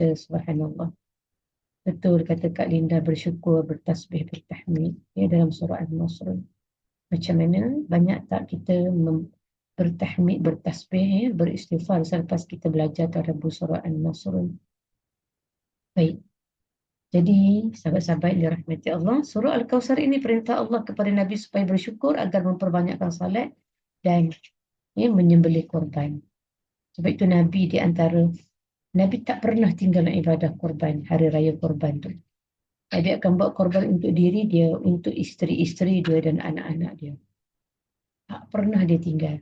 Subhanallah. Betul kata Kak Linda, bersyukur, bertasbih, bertahmid. Ya, dalam surah An-Nasr. Macam mana banyak tak kita bertahmid, bertasbih, ya, beristighfar selepas kita belajar tadabbur surah An-Nasr. Baik. Jadi, sahabat-sahabat yang dirahmati Allah, surah Al-Kawthar ini perintah Allah kepada Nabi supaya bersyukur agar memperbanyakkan salat dan ya, menyembelih korban. Sebab itu Nabi di antara Nabi tak pernah tinggal ibadah korban, hari raya korban tu. Nabi akan buat korban untuk diri dia, untuk isteri-isteri dia dan anak-anak dia. Tak pernah dia tinggal.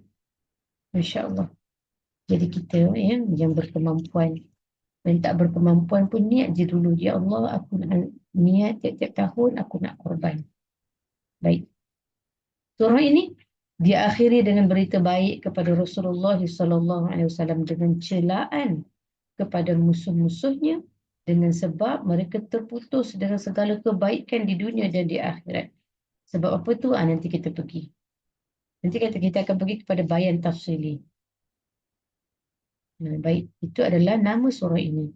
Masya Allah. Jadi kita ya, yang berkemampuan dan tak berkemampuan pun niat je dulu. Ya Allah, aku nak niat tiap-tiap tahun aku nak korban. Baik. Surah ini diakhiri dengan berita baik kepada Rasulullah SAW dengan celaan kepada musuh-musuhnya dengan sebab mereka terputus dengan segala kebaikan di dunia dan di akhirat. Sebab apa tu? Nanti kita pergi. Nanti kita akan pergi kepada bayan tafsili. Baik, itu adalah nama surah ini.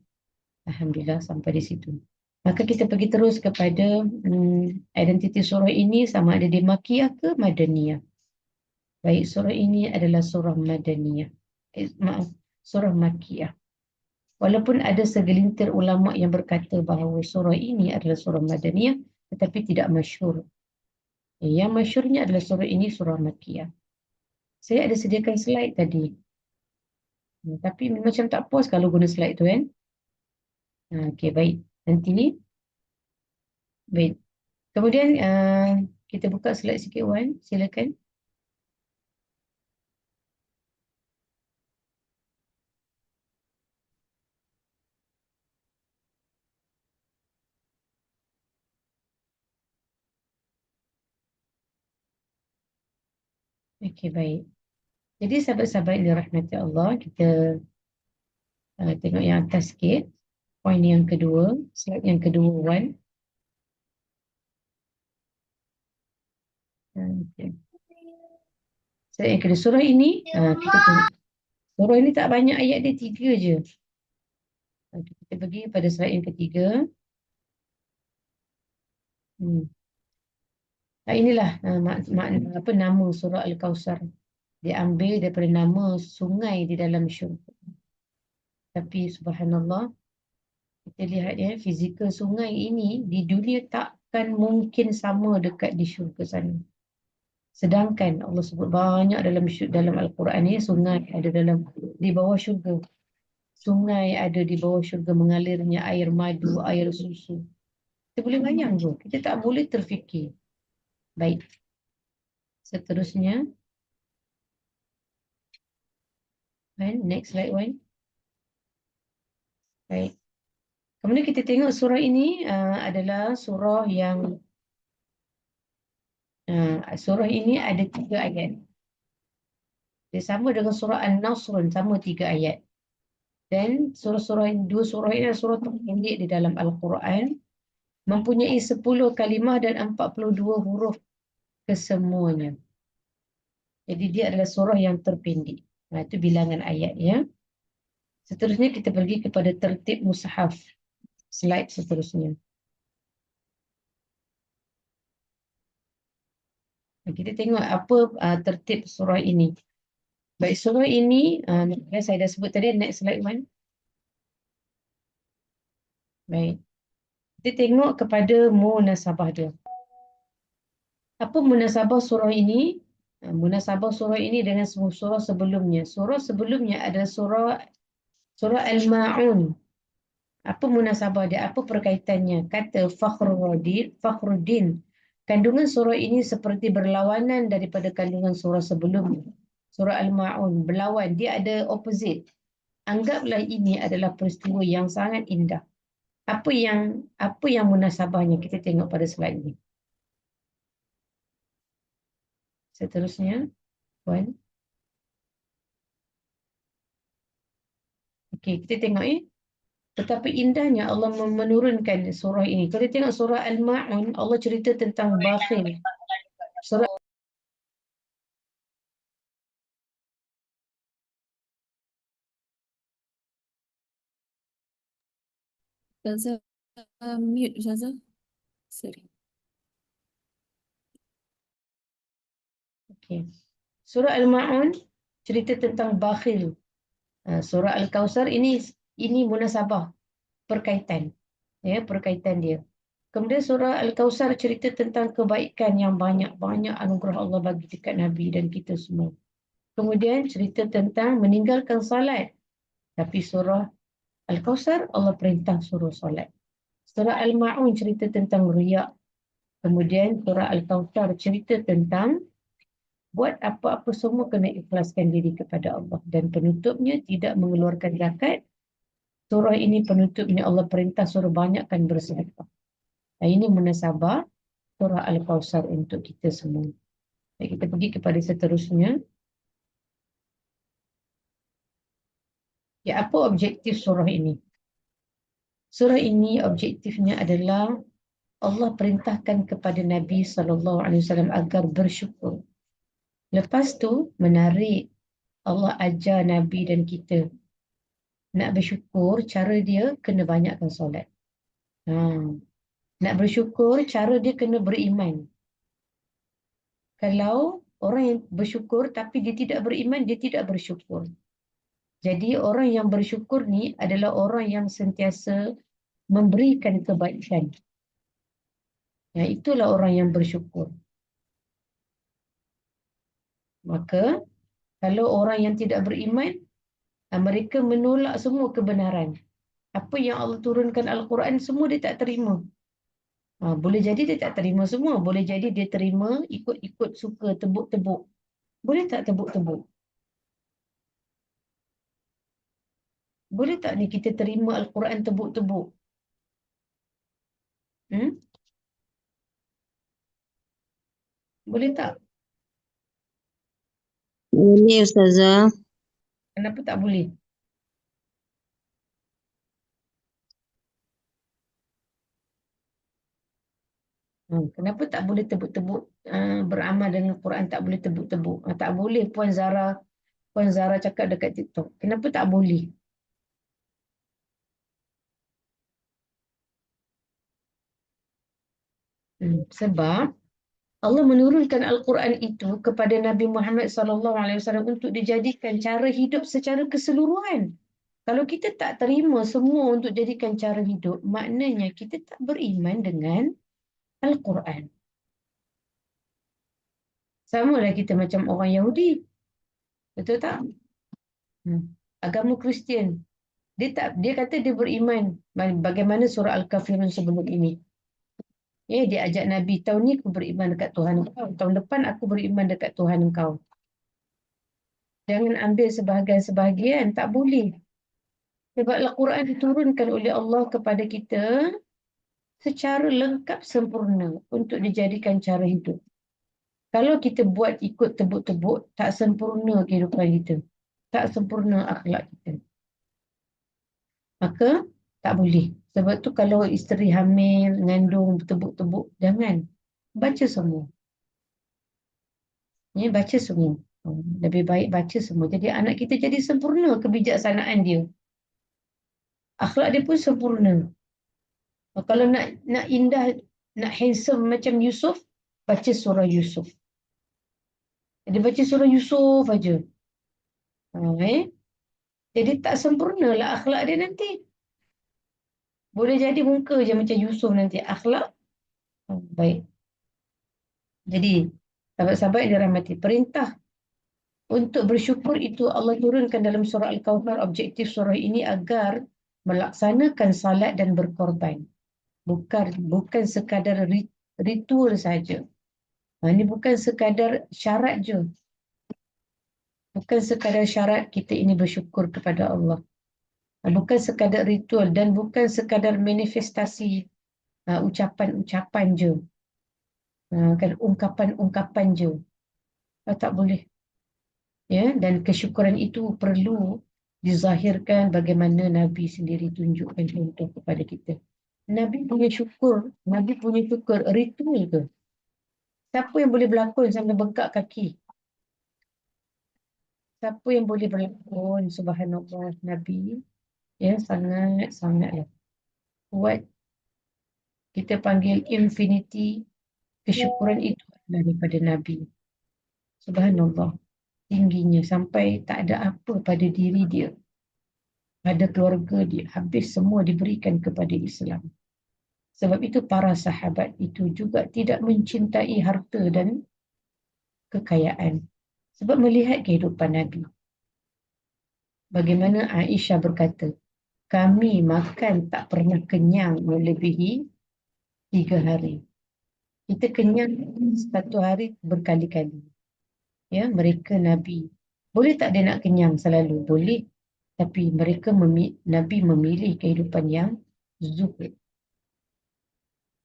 Alhamdulillah sampai di situ. Maka kita pergi terus kepada identiti surah ini sama ada di Makiyah ke Madaniyah. Baik, surah ini adalah surah Madaniyah. Maaf, surah Makiyah. Walaupun ada segelintir ulama yang berkata bahawa surah ini adalah surah Madaniyah, tetapi tidak masyhur. Yang masyhurnya adalah surah ini surah Makiyah. Saya ada sediakan slide tadi. Tapi macam tak puas kalau guna slide tu kan. Okey, baik. Nanti ni. Baik. Kemudian kita buka slide sikit Wan. Silakan. Okey, baik. Jadi sahabat-sahabat yang dirahmati Allah, kita tengok yang atas sikit. Poin yang kedua. Slide yang kedua Wan. Okay. Slide yang kedua. Surah ini, kita tengok. Surah ini tak banyak ayat dia, 3 je. Kita pergi pada slide yang ketiga. Inilah nama surah Al-Kawthar. Diambil daripada nama sungai di dalam syurga. Tapi subhanallah, kita lihat ya, fizikal sungai ini di dunia takkan mungkin sama dekat di syurga sana. Sedangkan Allah sebut banyak dalam Al-Quran ni, sungai ada di bawah syurga. Sungai ada di bawah syurga mengalirnya air madu, air susu. Kita boleh bayang tu. Kita tak boleh terfikir. Baik. Seterusnya. Next slide Wan. Baik. Kemudian kita tengok surah ini adalah surah yang surah ini ada 3 ayat. Dia sama dengan surah An-Nasr, sama 3 ayat. Dan dua surah ini adalah surah terpendek di dalam Al-Quran, mempunyai 10 kalimah dan 42 huruf kesemuanya. Jadi dia adalah surah yang terpendek. Itu bilangan ayat ya. Seterusnya kita pergi kepada tertib mushaf. Slide seterusnya. Kita tengok apa tertib surah ini. Baik, surah ini saya dah sebut tadi. Next slide Wan. Baik. Kita tengok kepada munasabah dia. Apa munasabah surah ini? Munasabah surah ini dengan surah sebelumnya. Surah sebelumnya adalah surah Al-Ma'un. Apa munasabah dia? Apa perkaitannya? Kata Fakhruddin. Kandungan surah ini seperti berlawanan daripada kandungan surah sebelumnya. Surah Al-Ma'un berlawan. Dia ada opposite. Anggaplah ini adalah peristiwa yang sangat indah. Apa yang munasabahnya? Kita tengok pada slide ini. Seterusnya, Puan. Okey, kita tengok betapa indahnya Allah menurunkan surah ini. Kalau kita tengok surah Al-Ma'un, Allah cerita tentang bakhil. Surah Ustazah, mute Ustazah. Sorry. Okey. Surah Al-Ma'un cerita tentang bakhil. Surah Al-Kausar ini munasabah, perkaitan. Ya, perkaitan dia. Kemudian surah Al-Kausar cerita tentang kebaikan yang banyak-banyak anugerah Allah bagi dekat Nabi dan kita semua. Kemudian cerita tentang meninggalkan salat. Tapi surah Al-Kausar Allah perintah suruh solat. Surah Al-Ma'un cerita tentang riak. Kemudian surah Al-Kausar cerita tentang buat apa-apa semua kena ikhlaskan diri kepada Allah. Dan penutupnya tidak mengeluarkan zakat. Surah ini penutupnya Allah perintah suruh banyakkan bersedekah. Ini munasabah surah Al-Kausar untuk kita semua. Kita pergi kepada seterusnya. Ya, apa objektif surah ini? Surah ini objektifnya adalah Allah perintahkan kepada Nabi SAW agar bersyukur. Lepas tu, menarik Allah ajar Nabi dan kita nak bersyukur, cara dia kena banyakkan solat. Nak bersyukur, cara dia kena beriman. Kalau orang yang bersyukur tapi dia tidak beriman, dia tidak bersyukur. Jadi orang yang bersyukur ni adalah orang yang sentiasa memberikan kebaikan. Ya, itulah orang yang bersyukur. Maka kalau orang yang tidak beriman, mereka menolak semua kebenaran. Apa yang Allah turunkan Al-Quran semua dia tak terima. Boleh jadi dia tak terima semua. Boleh jadi dia terima ikut-ikut suka, tebuk-tebuk. Boleh tak tebuk-tebuk? Boleh tak ni kita terima Al-Quran tebuk-tebuk? Hmm? Boleh tak? Boleh Ustazah. Kenapa tak boleh? Kenapa tak boleh tebuk-tebuk beramal dengan Quran, tak boleh tebuk-tebuk? Tak boleh Puan Zara cakap dekat TikTok. Kenapa tak boleh? Sebab Allah menurunkan Al-Quran itu kepada Nabi Muhammad SAW untuk dijadikan cara hidup secara keseluruhan. Kalau kita tak terima semua untuk jadikan cara hidup, maknanya kita tak beriman dengan Al-Quran. Sama lah kita macam orang Yahudi. Betul tak? Agama Kristian. Dia kata dia beriman. Bagaimana surah Al-Kafirun sebelum ini. Dia ajak Nabi, tahun ni aku beriman dekat Tuhan engkau. Tahun depan aku beriman dekat Tuhan engkau. Jangan ambil sebahagian-sebahagian. Tak boleh. Sebab Al-Quran diturunkan oleh Allah kepada kita secara lengkap sempurna untuk dijadikan cara hidup. Kalau kita buat ikut tebuk-tebuk, tak sempurna kehidupan kita. Tak sempurna akhlak kita. Maka tak boleh. Sebab tu kalau isteri hamil, mengandung, tebuk-tebuk, jangan. Baca semua. Baca semua. Lebih baik baca semua. Jadi anak kita jadi sempurna kebijaksanaan dia. Akhlak dia pun sempurna. Kalau nak indah, nak handsome macam Yusuf, baca surah Yusuf. Jadi baca surah Yusuf aja. Jadi tak sempurnalah akhlak dia nanti. Boleh jadi muka je macam Yusuf nanti. Akhlak baik. Jadi sahabat-sahabat yang dirahmati, perintah untuk bersyukur itu Allah turunkan dalam surah Al-Kawthar. Objektif surah ini agar melaksanakan salat dan berkorban. Bukan sekadar ritual saja. Ini bukan sekadar syarat je. Bukan sekadar syarat kita ini bersyukur kepada Allah. Bukan sekadar ritual dan bukan sekadar manifestasi ucapan-ucapan je. Kan ungkapan-ungkapan je. Tak boleh. Ya, dan kesyukuran itu perlu dizahirkan bagaimana Nabi sendiri tunjukkan contoh kepada kita. Nabi punya syukur ritual ke? Siapa yang boleh berlakon sambil bengkak kaki? Siapa yang boleh berlakon? Subhanallah, Nabi. Ya, sangat-sangatlah. kuat, kita panggil infinity, kesyukuran itu adalah daripada Nabi. Subhanallah, tingginya sampai tak ada apa pada diri dia, pada keluarga dia, habis semua diberikan kepada Islam. Sebab itu para sahabat itu juga tidak mencintai harta dan kekayaan. Sebab melihat kehidupan Nabi. Bagaimana Aisyah berkata, kami makan tak pernah kenyang melebihi 3 hari. Kita kenyang satu hari berkali-kali. Ya, mereka Nabi. Boleh tak dia nak kenyang selalu? Boleh. Tapi Nabi memilih kehidupan yang zuhud.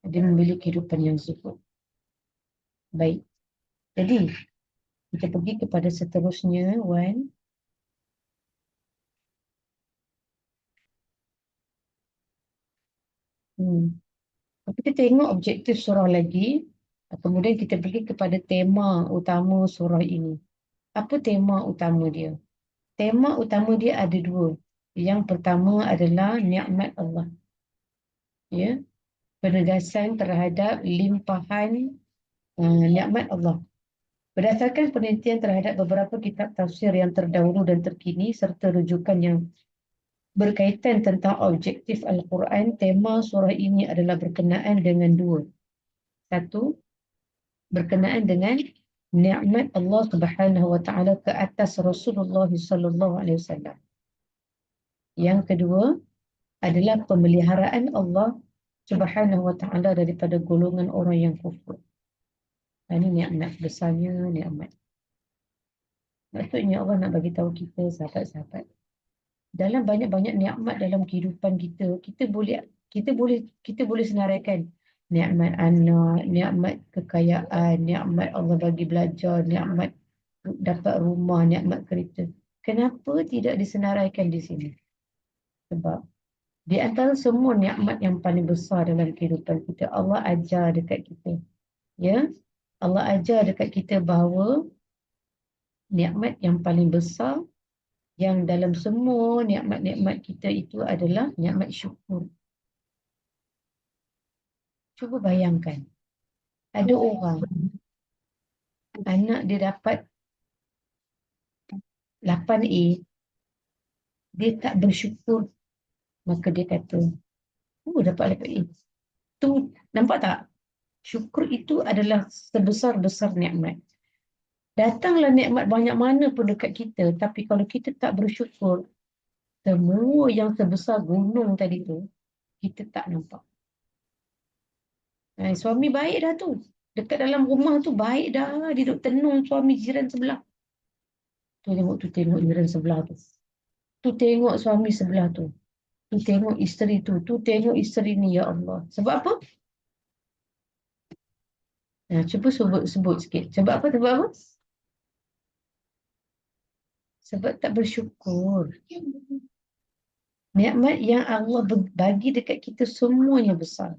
Dia memilih kehidupan yang zuhud. Baik. Jadi, kita pergi kepada seterusnya, Wan. Kita tengok objektif surah lagi. Kemudian kita pergi kepada tema utama surah ini. Apa tema utama dia? Tema utama dia ada dua. Yang pertama adalah nikmat Allah. Ya, penegasan terhadap limpahan nikmat Allah. Berdasarkan penelitian terhadap beberapa kitab tafsir yang terdahulu dan terkini serta rujukan yang berkaitan tentang objektif Al-Quran, tema surah ini adalah berkenaan dengan dua. Satu, berkenaan dengan nikmat Allah Subhanahu wa taala ke atas Rasulullah sallallahu alaihi wasallam. Yang kedua adalah pemeliharaan Allah Subhanahu wa taala daripada golongan orang yang kufur. Ini nikmat besarnya nikmat. Maksudnya Allah nak bagi tahu kita sahabat-sahabat, dalam banyak-banyak nikmat dalam kehidupan kita, kita boleh senaraikan nikmat anak, nikmat kekayaan, nikmat Allah bagi belajar, nikmat dapat rumah, nikmat kereta. Kenapa tidak disenaraikan di sini? Sebab di antara semua nikmat yang paling besar dalam kehidupan kita, Allah ajar dekat kita. Ya, Allah ajar dekat kita bahawa nikmat yang paling besar yang dalam semua nikmat-nikmat kita itu adalah nikmat syukur. Cuba bayangkan, ada orang, anak dia dapat 8A, dia tak bersyukur. Maka dia kata, dapat 8A. Tu, nampak tak? Syukur itu adalah sebesar-besar nikmat. Datanglah nikmat banyak mana pun dekat kita, tapi kalau kita tak bersyukur, semua yang sebesar gunung tadi tu, kita tak nampak. Suami baik dah tu. Dekat dalam rumah tu baik dah. Dia duduk tenung suami jiran sebelah. Tu tengok jiran sebelah tu. Tu tengok suami sebelah tu. Tu tengok isteri tu. Tu tengok isteri ni, ya Allah. Sebab apa? Cuba sebut sikit. Sebab apa? Sebab tak bersyukur. Nikmat yang Allah bagi dekat kita semuanya besar.